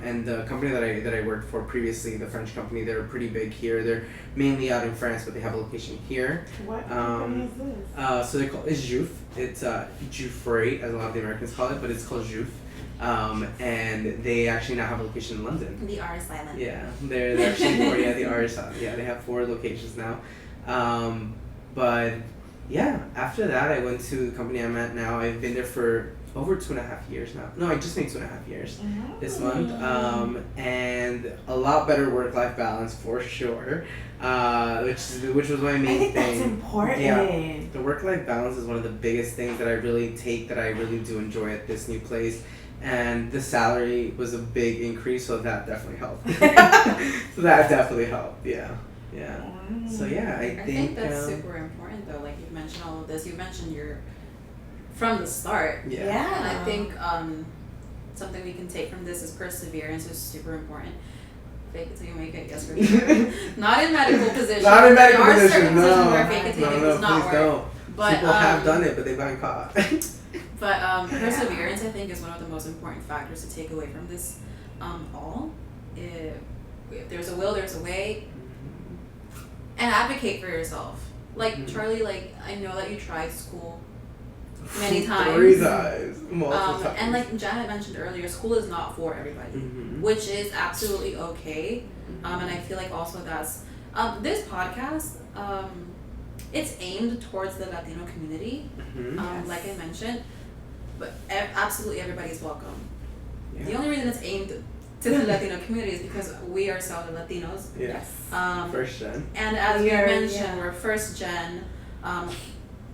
and the company that I worked for previously, the French company, they're pretty big here. They're mainly out in France, but they have a location here. What company is this? So it's Jouf. It's Jouffre, as a lot of the Americans call it, but it's called Jouf. And they actually now have a location in London. The R is silent. Yeah, they're actually 4. Yeah, the R is silent. Yeah, they have 4 locations now. But yeah, after that, I went to the company I'm at now. I've been there for over 2.5 years now. No, I just made 2.5 years this month. And a lot better work-life balance for sure. Which was my main I think thing. that's important. Yeah, the work-life balance is one of the biggest things that I really do enjoy at this new place. And the salary was a big increase, so that definitely helped. Yeah. So yeah, I think that's super important though. Like you mentioned all of this. You mentioned you're from the start. Yeah. And I think something we can take from this is perseverance is super important. Fake it till you make it. Yes, for sure. Not in medical positions. Not in medical there are positions. certain positions where fake it till you make it does not please work. don't. But people have done it, but they've gotten caught. But perseverance, I think, is one of the most important factors to take away from this. All, if there's a will, there's a way, and advocate for yourself. Like Charlie, like I know that you tried school many times. 3 times, multiple times. And like Janet mentioned earlier, school is not for everybody, which is absolutely okay. And I feel like also that's this podcast. It's aimed towards the Latino community, like I mentioned, but absolutely everybody's welcome. Yeah. The only reason it's aimed to the Latino community is because we ourselves are Latinos. Yes. First gen. And as we mentioned, we're first gen.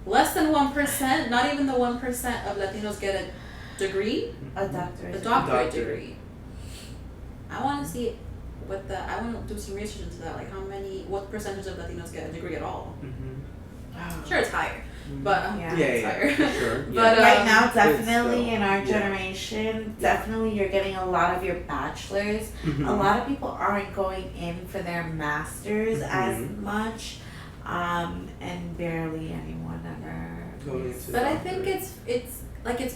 Less than 1%, not even the 1% of Latinos get a degree, a doctorate degree. I want to see I want to do some research into that, like what percentage of Latinos get a degree at all. Sure, it's higher, but it's higher. For sure. But right now, definitely in our generation, definitely you're getting a lot of your bachelors. A lot of people aren't going in for their masters as much, and barely anyone ever. But I think it's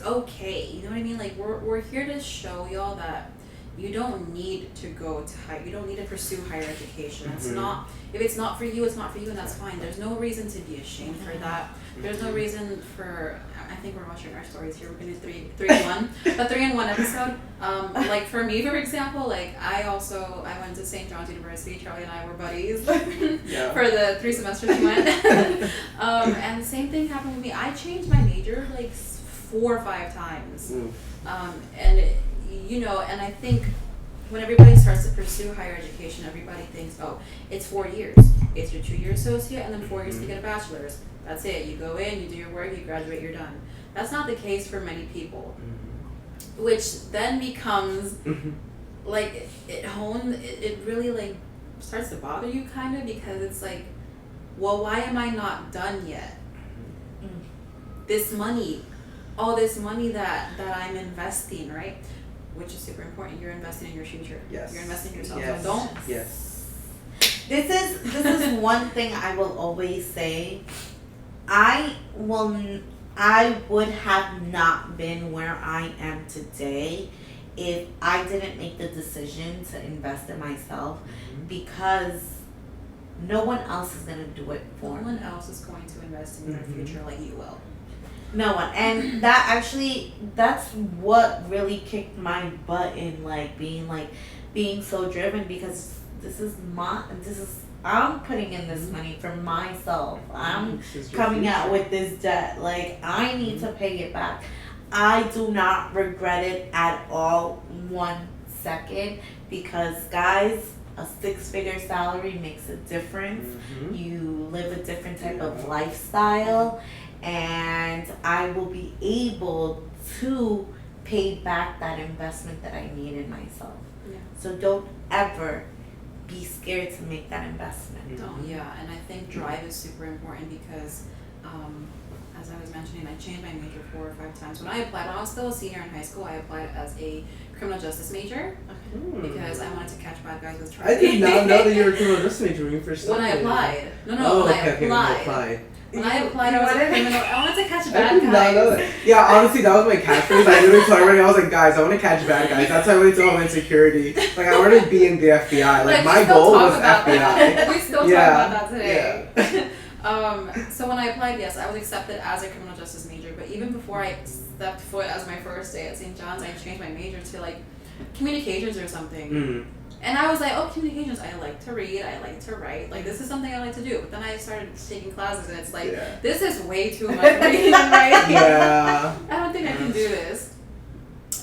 okay. You know what I mean? Like we're here to show y'all that you don't need to go to you don't need to pursue higher education. It's not, if it's not for you, it's not for you, and that's fine. There's no reason to be ashamed for that. There's no reason for, I think we're watching our stories here. We're gonna do 3 in 1, a 3 in 1 episode. Like for me, for example, like I went to St. John's University. Charlie and I were buddies for the 3 semesters we went. And the same thing happened with me. I changed my major like 4 or 5 times. And I think when everybody starts to pursue higher education, everybody thinks, oh, it's 4 years. It's your 2-year associate and then 4 years to get a bachelor's. That's it. You go in, you do your work, you graduate, you're done. That's not the case for many people. Which then becomes like it really like starts to bother you kind of, because it's like, well, why am I not done yet? This money that I'm investing, right? Which is super important. You're investing in your future. Yes. You're investing in yourself. Yes. So don't. Yes. This is one thing I will always say. I would have not been where I am today if I didn't make the decision to invest in myself, because no one else is gonna do it for me. No one else is going to invest in your future like you will. No one. And that's what really kicked my butt in being so driven, because I'm putting in this money for myself. I'm This is your coming out future. with this debt. Like, I need to pay it back. I do not regret it at all 1 second, because guys, a 6-figure salary makes a difference. You live a different type of Yeah. lifestyle, and I will be able to pay back that investment that I need in myself. Yeah. So don't ever be scared to make that investment. Yeah, and I think drive is super important because, as I was mentioning, I changed my major 4 or 5 times. When I was still a senior in high school, I applied as a criminal justice major because I wanted to catch bad guys with I did not know that you were a criminal justice major when you first When I started. applied. When Oh, I okay, when you applied. applied. When I applied, I was a criminal. I wanted to catch I bad did not know guys. that. Yeah, honestly, that was my catchphrase. I literally told everybody, I was like, guys, I want to catch bad guys. That's why I went to Homeland Security. Like, I wanted to be in the FBI. Like, my we still goal talk was about FBI. that. We still Yeah, talk about that today. So when I applied, yes, I was accepted as a criminal justice major. But even before I stepped foot as my first day at St. John's, I changed my major to like communications or something. And I was like, oh, communications, I like to read, I like to write, like this is something I like to do. But then I started taking classes and it's like, this is way too much reading and writing. Yeah. I don't think I can do this.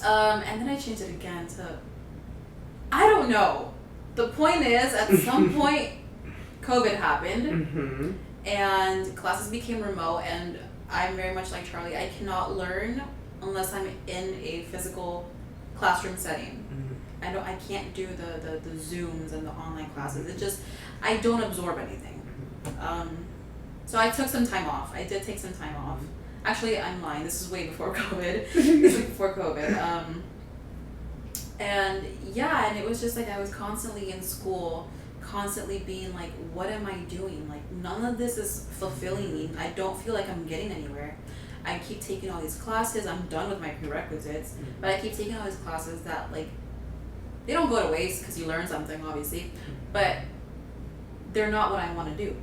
And then I changed it again to, I don't know. The point is, at some point, COVID happened and classes became remote, and I'm very much like Charlie. I cannot learn unless I'm in a physical classroom setting. I can't do the Zooms and the online classes. It just, I don't absorb anything. So I took some time off. I did take some time off. Actually, I'm lying. This is way before COVID. This is before COVID. And yeah, and it was just like I was constantly in school, constantly being like, what am I doing? Like, none of this is fulfilling me. I don't feel like I'm getting anywhere. I keep taking all these classes. I'm done with my prerequisites, but I keep taking all these classes that like, they don't go to waste because you learn something, obviously, but they're not what I want to do.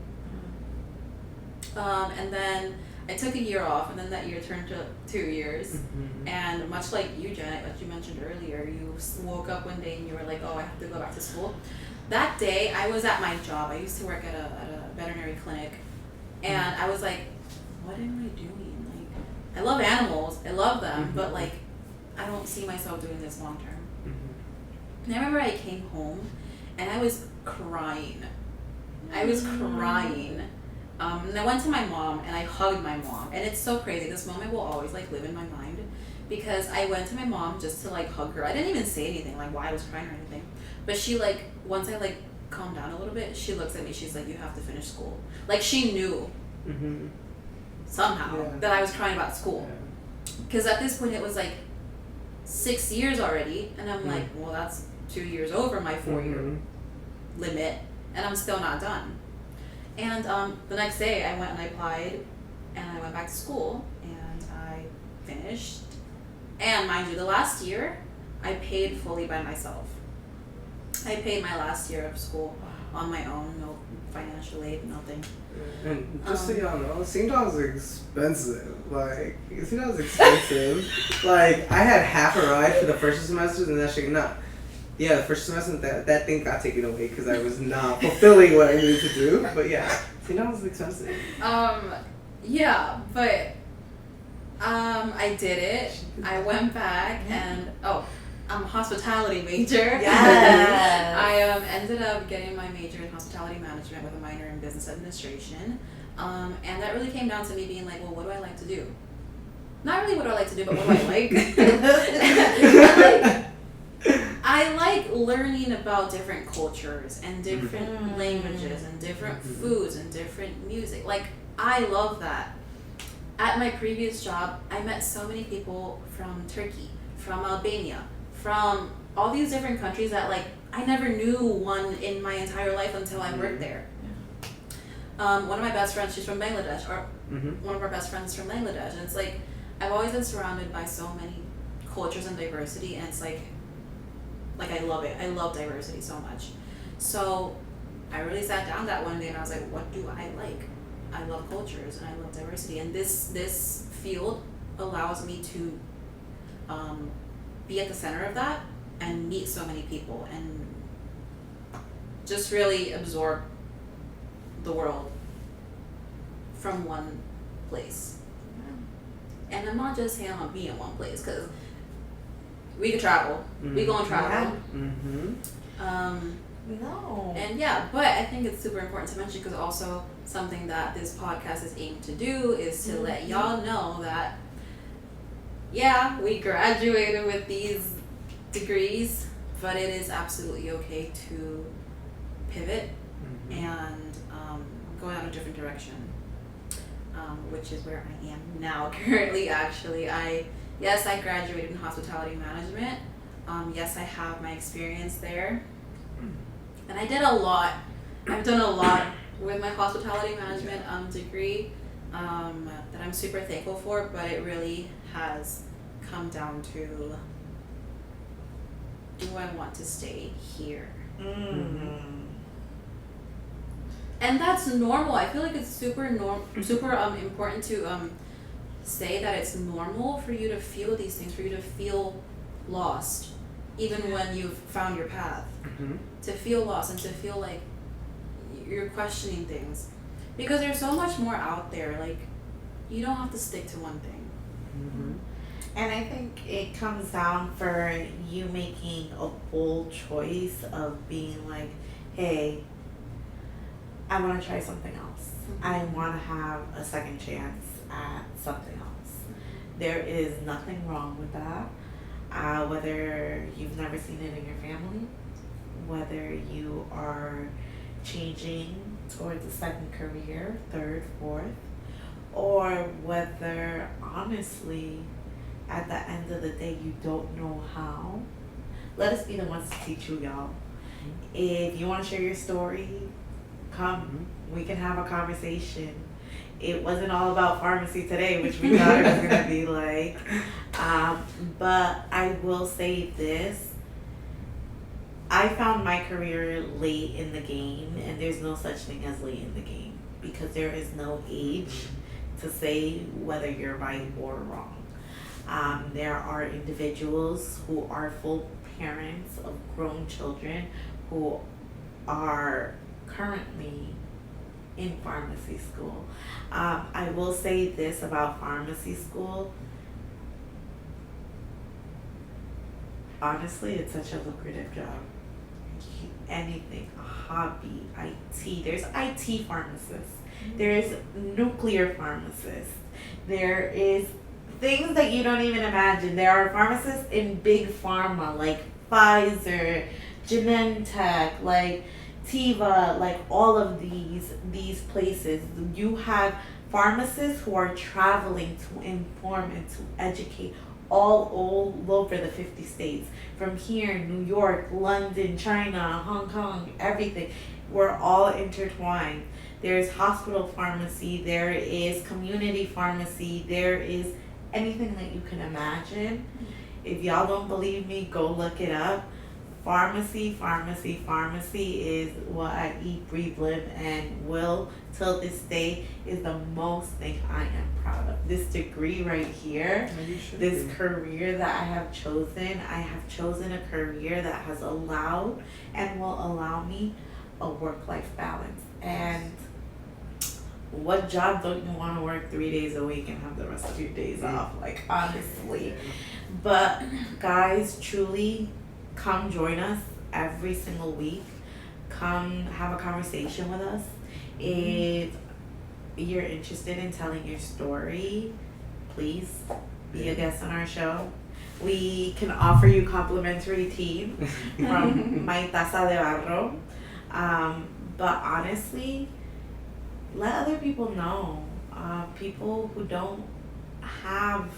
And then I took a year off, and then that year turned to 2 years. And much like you, Janet, like you mentioned earlier, you woke up one day and you were like, oh, I have to go back to school. That day, I was at my job. I used to work at a veterinary clinic, and I was like, what am I doing? Like, I love animals, I love them, but like, I don't see myself doing this long term. And I remember I came home and I was crying. And I went to my mom and I hugged my mom. And it's so crazy. This moment will always like live in my mind because I went to my mom just to like hug her. I didn't even say anything like why I was crying or anything. But she like, once I like calmed down a little bit, she looks at me. She's like, you have to finish school. Like she knew somehow that I was crying about school. Because at this point it was like 6 years already. And I'm like, well, that's 2 years over my 4-year limit, and I'm still not done. And the next day I went and I applied, and I went back to school, and I finished. And mind you, the last year I paid fully by myself. I paid my last year of school on my own, no financial aid, nothing. And just so y'all know, St. John's is expensive. Like, St. John's is expensive. Like, I had half a ride for the first semester, and that shit, not. Yeah, the first semester, that thing got taken away because I was not fulfilling what I needed to do. But yeah, St. John's is expensive. Yeah, but I did it. I went back and I'm a hospitality major. Yes. I ended up getting my major in hospitality management with a minor in business administration. And that really came down to me being like, well, what do I like to do? Not really what do I like to do, but what do I like? I like learning about different cultures and different languages and different foods and different music. Like, I love that. At my previous job, I met so many people from Turkey, from Albania, from all these different countries that, like, I never knew one in my entire life until I worked there. One of my best friends, she's from Bangladesh, or one of our best friends from Bangladesh. And it's like, I've always been surrounded by so many cultures and diversity, and it's like I love it. I love diversity so much. So I really sat down that one day and I was like, what do I like? I love cultures and I love diversity. And this field allows me to be at the center of that and meet so many people and just really absorb the world from one place. And I'm not just saying I'm gonna be in one place, because we could travel. We go and travel. No. And yeah, but I think it's super important to mention, because also something that this podcast is aimed to do is to let y'all know that, yeah, we graduated with these degrees, but it is absolutely okay to pivot and go in a different direction, which is where I am now currently. Actually, I graduated in hospitality management. Yes, I have my experience there, and I did a lot. I've done a lot with my hospitality management degree that I'm super thankful for, but it really has come down to, do I want to stay here? And that's normal. I feel like it's super important to say that it's normal for you to feel these things, for you to feel lost, even when you've found your path. To feel lost and to feel like you're questioning things, because there's so much more out there. Like, you don't have to stick to one thing. And I think it comes down for you making a bold choice of being like, hey, I want to try something else. I want to have a second chance at something else. There is nothing wrong with that. Whether you've never seen it in your family, whether you are changing towards a second career, third, fourth, or whether honestly at the end of the day you don't know how. Let us be the ones to teach you, y'all. If you want to share your story, come. We can have a conversation. It wasn't all about pharmacy today, which we thought it was going to be like. But I will say this. I found my career late in the game, and there's no such thing as late in the game, because there is no age to say whether you're right or wrong. There are individuals who are full parents of grown children who are currently in pharmacy school. I will say this about pharmacy school. Honestly, it's such a lucrative job. Anything, a hobby, IT. There's IT pharmacists. There's nuclear pharmacists. There is things that you don't even imagine. There are pharmacists in big pharma, like Pfizer, Genentech, like Teva, like all of these places. You have pharmacists who are traveling to inform and to educate all over the 50 states. From here, New York, London, China, Hong Kong, everything. We're all intertwined. There's hospital pharmacy, there is community pharmacy, there is anything that you can imagine. If y'all don't believe me, go look it up. Pharmacy is what I eat, breathe, live, and will till this day is the most thing I am proud of. This degree right here, this career that I have chosen a career that has allowed and will allow me a work-life balance. And what job don't you want to work 3 days a week and have the rest of your days off? Like, honestly. But guys, truly, come join us every single week. Come have a conversation with us. If you're interested in telling your story, please be a guest on our show. We can offer you complimentary tea from My Taza de Barro. But honestly, let other people know. People who don't have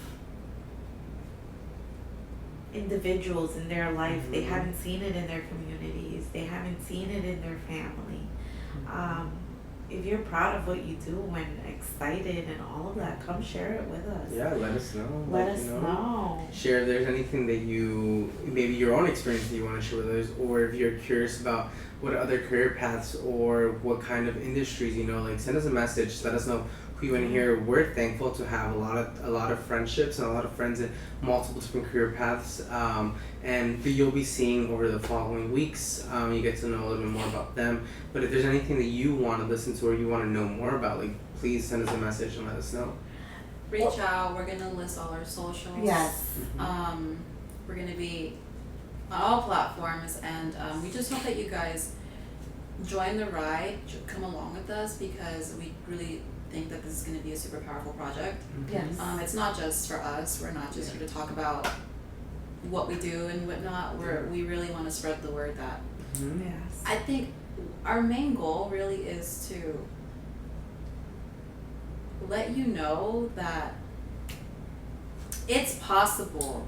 individuals in their life, they haven't seen it in their communities, they haven't seen it in their family. If you're proud of what you do and excited and all of that, come share it with us. Yeah, let us know. Let us know. Share if there's anything that maybe your own experience that you want to share with others, or if you're curious about what other career paths or what kind of industries, you know, like send us a message, let us know who you want to hear. We're thankful to have a lot of friendships and a lot of friends in multiple different career paths, and you'll be seeing over the following weeks. You get to know a little bit more about them. But if there's anything that you want to listen to or you want to know more about, like please send us a message and let us know. Reach out. We're gonna list all our socials. Yes. We're gonna be on all platforms, and we just hope that you guys join the ride, come along with us, because we really think that this is going to be a super powerful project. Yes. It's not just for us. We're not just here to talk about what we do and whatnot. We really want to spread the word that Yes. I think our main goal really is to let you know that it's possible.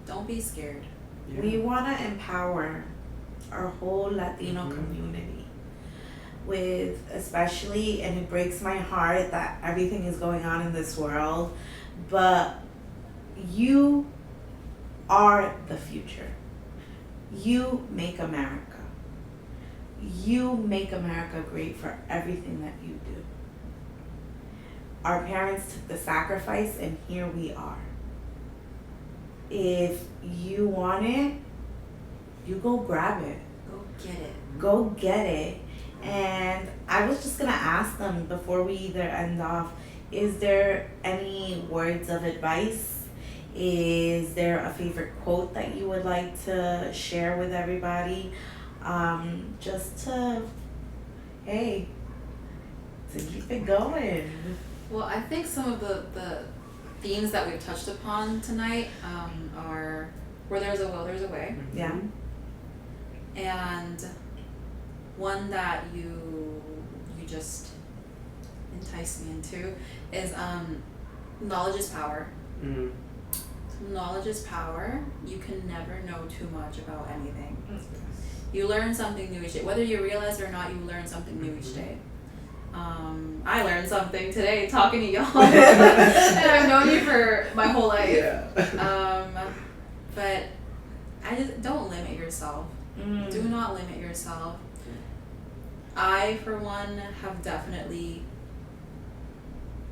Don't be scared. Yeah. We want to empower our whole Latino community with, especially, and it breaks my heart that everything is going on in this world, but you are the future. You make America. You make America great for everything that you do. Our parents took the sacrifice, and here we are. If you want it, you go grab it. Go get it. Go get it. And I was just gonna ask them before we either end off, is there any words of advice? Is there a favorite quote that you would like to share with everybody? Just to, hey, to keep it going. Well, I think some of the themes that we've touched upon tonight are where there's a will, there's a way. Yeah. And one that you just enticed me into is knowledge is power. Knowledge is power. You can never know too much about anything. You learn something new each day. Whether you realize it or not, you learn something new each day. I learned something today talking to y'all. And I've known you for my whole life. Yeah. But I just don't limit yourself. Do not limit yourself. I, for one, have definitely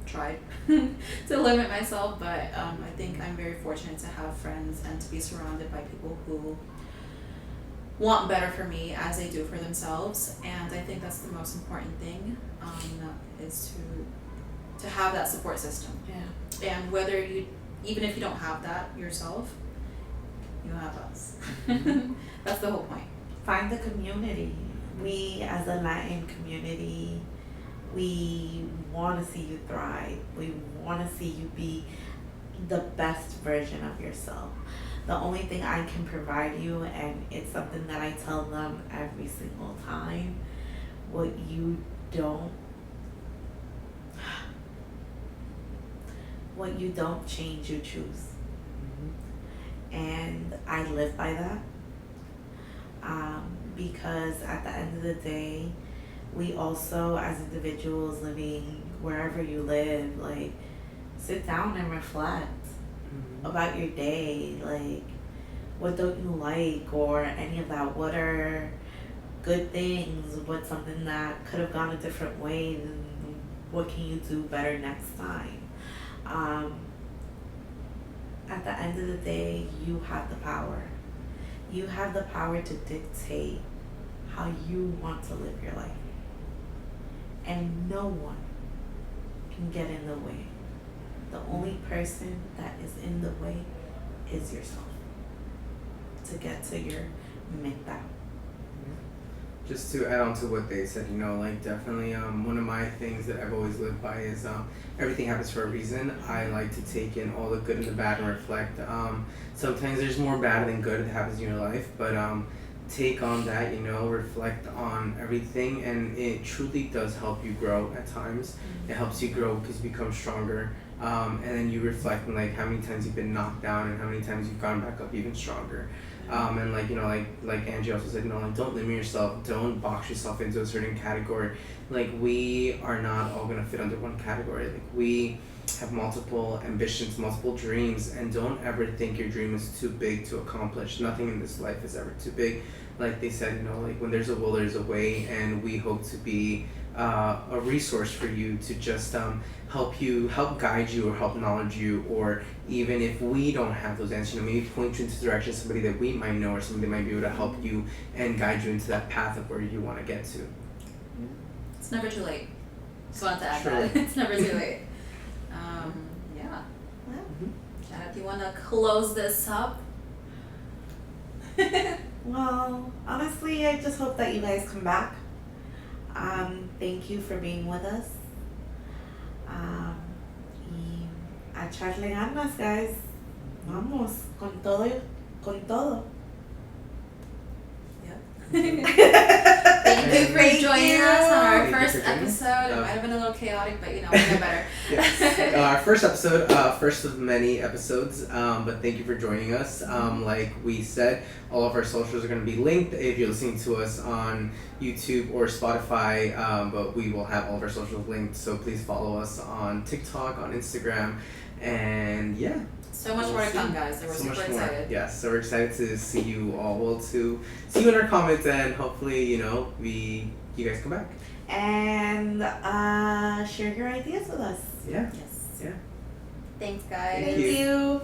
tried to limit myself, but I think I'm very fortunate to have friends and to be surrounded by people who want better for me as they do for themselves. And I think that's the most important thing, is to have that support system. Yeah. And whether you, even if you don't have that yourself, you have us. That's the whole point. Find the community. We, as a Latin community, we want to see you thrive. We want to see you be the best version of yourself. The only thing I can provide you, and it's something that I tell them every single time, what you don't change, you choose. And I live by that. Because at the end of the day, we also, as individuals living wherever you live, like, sit down and reflect about your day. Like, what don't you like, or any of that? What are good things? What's something that could have gone a different way? What can you do better next time? At the end of the day, you have the power. You have the power to dictate how you want to live your life. And no one can get in the way. The only person that is in the way is yourself to get to your meta. Just to add on to what they said, you know, like definitely one of my things that I've always lived by is everything happens for a reason. I like to take in all the good and the bad and reflect. Sometimes there's more bad than good that happens in your life, but take on that, you know, reflect on everything, and it truly does help you grow at times. It helps you grow because you become stronger, and then you reflect on like how many times you've been knocked down and how many times you've gone back up even stronger. And like, you know, like Angie also said, you know, like, don't limit yourself, don't box yourself into a certain category. Like, we are not all gonna fit under one category. Like, we have multiple ambitions, multiple dreams, and don't ever think your dream is too big to accomplish. Nothing in this life is ever too big. Like they said, like when there's a will, there's a way, and we hope to be a resource for you to just help guide you, or help knowledge you, or even if we don't have those answers, maybe point you into the direction of somebody that we might know, or somebody that might be able to help you and guide you into that path of where you want to get to. It's never too late. Just wanted to add Sure. that. It's never too late. Yeah. Janet, do you want to close this up? Well, honestly, I just hope that you guys come back. Thank you for being with us. Y a echarle ganas, guys. Vamos, con todo, con todo. Thank you for Thank joining you. us on our Thank you first for joining us. episode. It might have been a little chaotic, but we'll get better. Yes. Our first episode, first of many episodes, but thank you for joining us. Like we said, all of our socials are going to be linked if you're listening to us on YouTube or Spotify, but we will have all of our socials linked, so please follow us on TikTok, on Instagram, and yeah. So much more to come, guys. So we're super excited. Yes, so we're excited to see you all, to see you in our comments, and hopefully, you guys come back. And share your ideas with us. Yeah. Yes. Yeah. Thanks, guys. Thank Thank you.